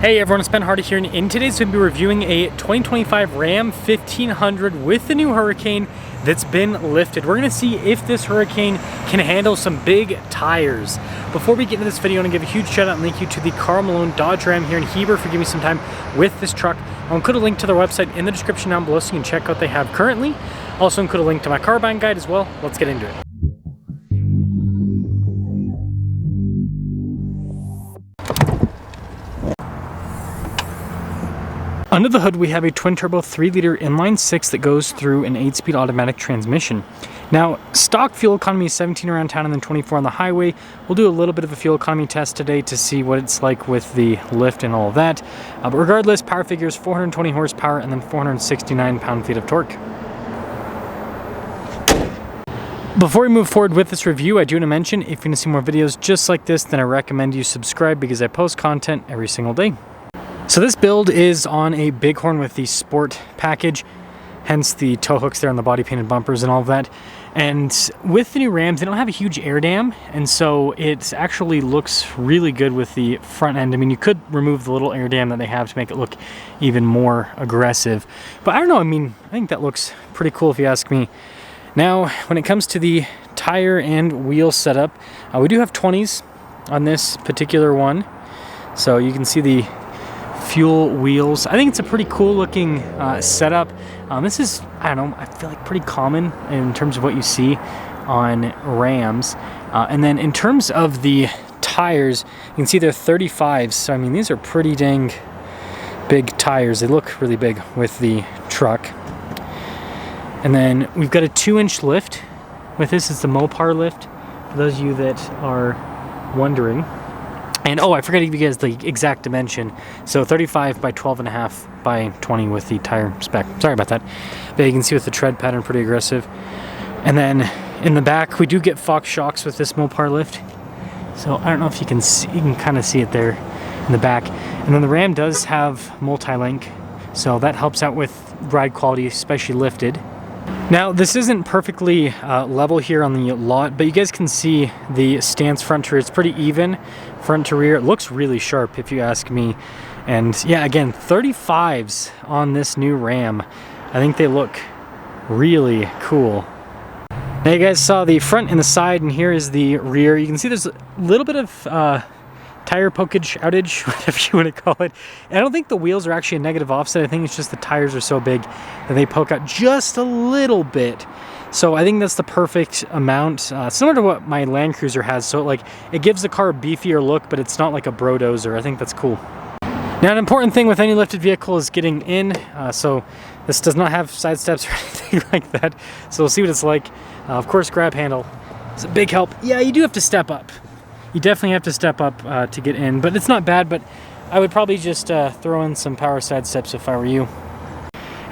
Hey everyone, it's Ben Hardy here, and in today's video we'll be reviewing a 2025 Ram 1500 with the new Hurricane that's been lifted. We're gonna see if this Hurricane can handle some big tires. Before we get into this video, I wanna give a huge shout out and thank you to the Karl Malone Dodge Ram here in Heber for giving me some time with this truck. I'll include a link to their website in the description down below so you can check out what they have currently. Also include a link to my car buying guide as well. Let's get into it. Under the hood, we have a twin-turbo 3-liter inline-6 that goes through an 8-speed automatic transmission. Now, stock fuel economy is 17 around town and then 24 on the highway. We'll do a little bit of a fuel economy test today to see what it's like with the lift and all of that. But regardless, power figure is 420 horsepower and then 469 pound-feet of torque. Before we move forward with this review, I do want to mention, if you want to see more videos just like this, then I recommend you subscribe because I post content every single day. So this build is on a Bighorn with the Sport package, hence the tow hooks there on the body painted bumpers and all of that. And with the new Rams, they don't have a huge air dam, and so it actually looks really good with the front end. I mean, you could remove the little air dam that they have to make it look even more aggressive. But I don't know, I mean, I think that looks pretty cool if you ask me. Now, when it comes to the tire and wheel setup, we do have 20s on this particular one. So you can see the fuel wheels. I think it's a pretty cool looking setup. This is, I don't know, I feel like pretty common in terms of what you see on Rams. And then in terms of the tires, you can see they're 35s. So I mean, these are pretty dang big tires. They look really big with the truck. And then we've got a 2-inch lift with this. It's the Mopar lift, for those of you that are wondering. And oh, I forgot to give you guys the exact dimension. So 35 by 12.5 by 20 with the tire spec. Sorry about that. But you can see with the tread pattern, pretty aggressive. And then in the back, we do get Fox shocks with this Mopar lift. So I don't know if you can see, you can kind of see it there in the back. And then the Ram does have multi-link, so that helps out with ride quality, especially lifted. Now, this isn't perfectly level here on the lot, but you guys can see the stance front to rear. It's pretty even front to rear. It looks really sharp if you ask me. And yeah, again, 35s on this new Ram. I think they look really cool. Now you guys saw the front and the side, and here is the rear. You can see there's a little bit of tire pokage outage, whatever you want to call it. And I don't think the wheels are actually a negative offset. I think it's just the tires are so big that they poke out just a little bit. So I think that's the perfect amount, similar to what my Land Cruiser has. So like it gives the car a beefier look, but it's not like a brodozer. I think that's cool. Now, an important thing with any lifted vehicle is getting in. So this does not have side steps or anything like that. So we'll see what it's like. Of course, grab handle is a big help. Yeah, you do have to step up. You definitely have to step up to get in, but it's not bad. But I would probably just throw in some power side steps if I were you.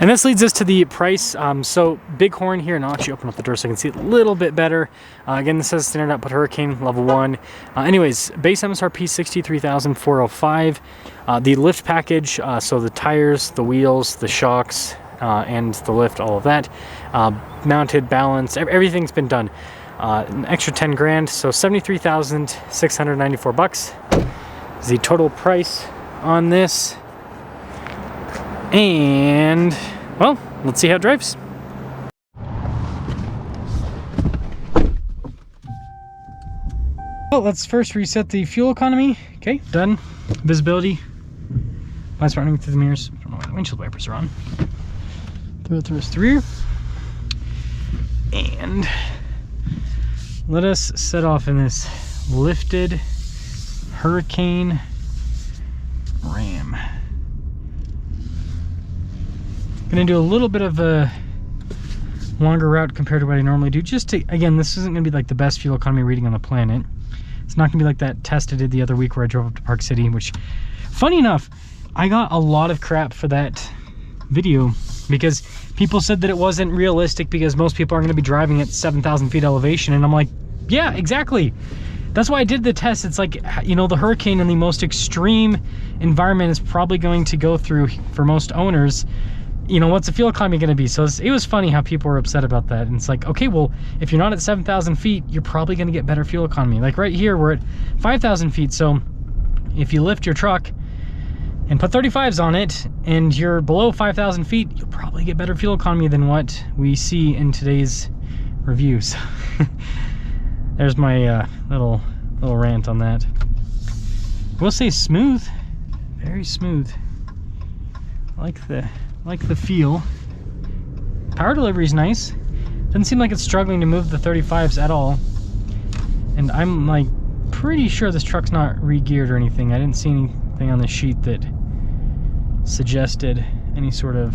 And this leads us to the price. So Bighorn here, and I'll actually open up the door so I can see it a little bit better. Again, this says standard output Hurricane level 1. Anyways, base MSRP $63,405. The lift package, so the tires, the wheels, the shocks, and the lift, all of that. Mounted, balance, everything's been done. An extra 10 grand, so 73,694 bucks is the total price on this. And well, let's see how it drives. Well, let's first reset the fuel economy. Okay, done. Visibility. Lights running through the mirrors. I don't know why the windshield wipers are on. Throw it through the rear. And let us set off in this lifted Hurricane Ram. Gonna do a little bit of a longer route compared to what I normally do. Just to, again, this isn't gonna be like the best fuel economy reading on the planet. It's not gonna be like that test I did the other week where I drove up to Park City, which, funny enough, I got a lot of crap for that video because people said that it wasn't realistic because most people aren't gonna be driving at 7,000 feet elevation. And I'm like, yeah, exactly. That's why I did the test. It's like, you know, the Hurricane in the most extreme environment is probably going to go through, for most owners, you know, what's the fuel economy going to be? So it was funny how people were upset about that. And it's like, okay, well, if you're not at 7,000 feet, you're probably going to get better fuel economy. Like right here, we're at 5,000 feet. So if you lift your truck and put 35s on it, and you're below 5,000 feet, you'll probably get better fuel economy than what we see in today's reviews. There's my little rant on that. We'll say smooth, very smooth. I like the feel. Power delivery is nice. Doesn't seem like it's struggling to move the 35s at all. And I'm like pretty sure this truck's not re-geared or anything. I didn't see anything on the sheet that suggested any sort of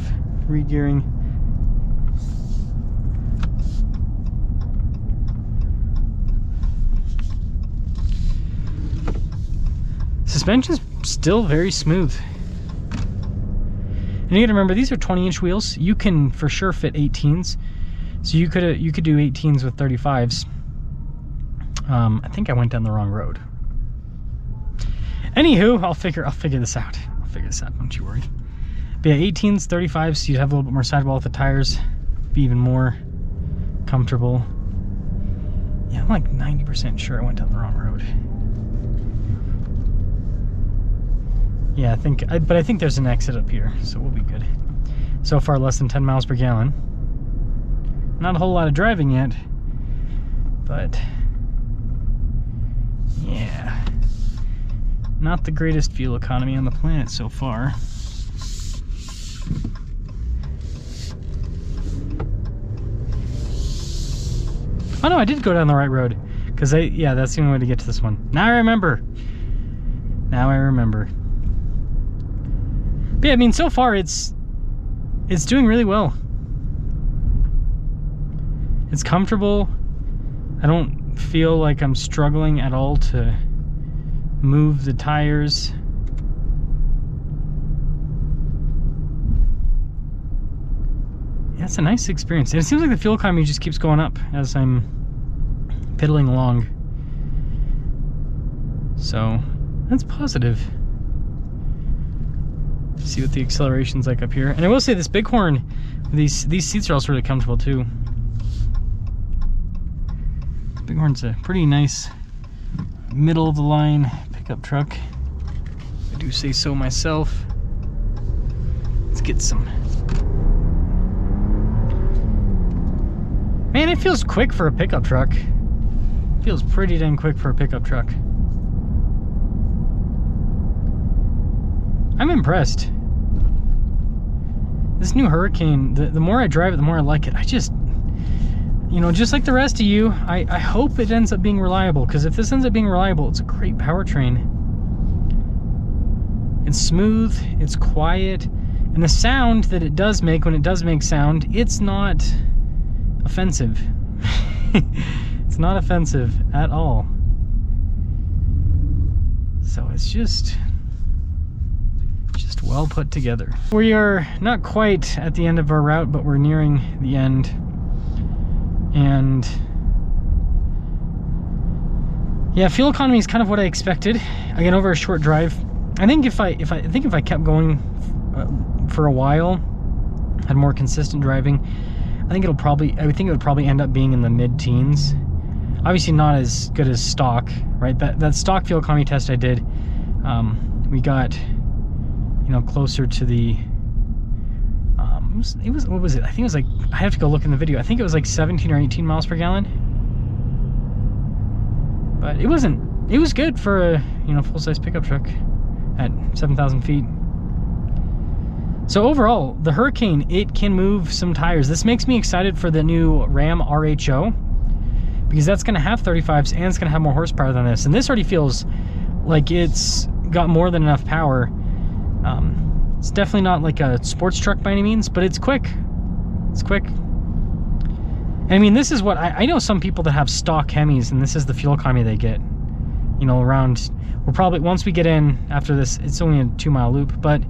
re-gearing. Suspension's still very smooth. And you gotta remember, these are 20-inch wheels. You can for sure fit 18s. So you could do 18s with 35s. I think I went down the wrong road. Anywho, I'll figure this out. I'll figure this out, don't you worry. But yeah, 18s, 35s, you'd have a little bit more sidewall with the tires. Be even more comfortable. Yeah, I'm like 90% sure I went down the wrong road. Yeah, but I think there's an exit up here, so we'll be good. So far, less than 10 miles per gallon. Not a whole lot of driving yet, but yeah, not the greatest fuel economy on the planet so far. Oh no, I did go down the right road, because yeah, that's the only way to get to this one. Now I remember. Now I remember. But yeah, I mean, so far it's doing really well. It's comfortable. I don't feel like I'm struggling at all to move the tires. Yeah, it's a nice experience. And it seems like the fuel economy just keeps going up as I'm piddling along. So that's positive. See what the acceleration's like up here. And I will say this Bighorn, these seats are also really comfortable too. Bighorn's a pretty nice middle of the line pickup truck. I do say so myself. Let's get some. Man, it feels quick for a pickup truck. It feels pretty dang quick for a pickup truck. I'm impressed. This new Hurricane, the more I drive it, the more I like it. I just, you know, just like the rest of you, I hope it ends up being reliable, because if this ends up being reliable, it's a great powertrain. It's smooth, it's quiet, and the sound that it does make, when it does make sound, it's not offensive. It's not offensive at all. So it's just well put together. We are not quite at the end of our route, but we're nearing the end. And yeah, fuel economy is kind of what I expected. Again, over a short drive. I think if I kept going for a while, had more consistent driving, I think it would probably end up being in the mid-teens. Obviously not as good as stock, right? That stock fuel economy test I did, we got, you know, closer to the it was what was it? I think it was like, I have to go look in the video. I think it was like 17 or 18 miles per gallon. But it was good for a, you know, full-size pickup truck at 7,000 feet. So overall, the Hurricane, it can move some tires. This makes me excited for the new Ram RHO, because that's going to have 35s and it's going to have more horsepower than this. And this already feels like it's got more than enough power. It's definitely not like a sports truck by any means, but it's quick. It's quick. I mean, this is what I know some people that have stock Hemis, and this is the fuel economy they get. You know, around, we're probably, once we get in after this, it's only a 2-mile loop, but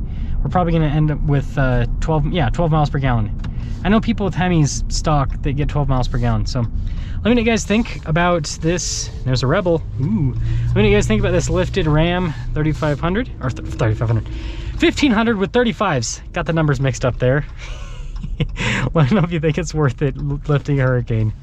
we're probably going to end up with 12 miles per gallon. I know people with Hemis stock that get 12 miles per gallon. So let me know what you guys think about this. There's a Rebel. Ooh. Let me know what you guys think about this lifted Ram 3500 or 3500. 1500 with 35s. Got the numbers mixed up there. Let me know if you think it's worth it lifting a Hurricane.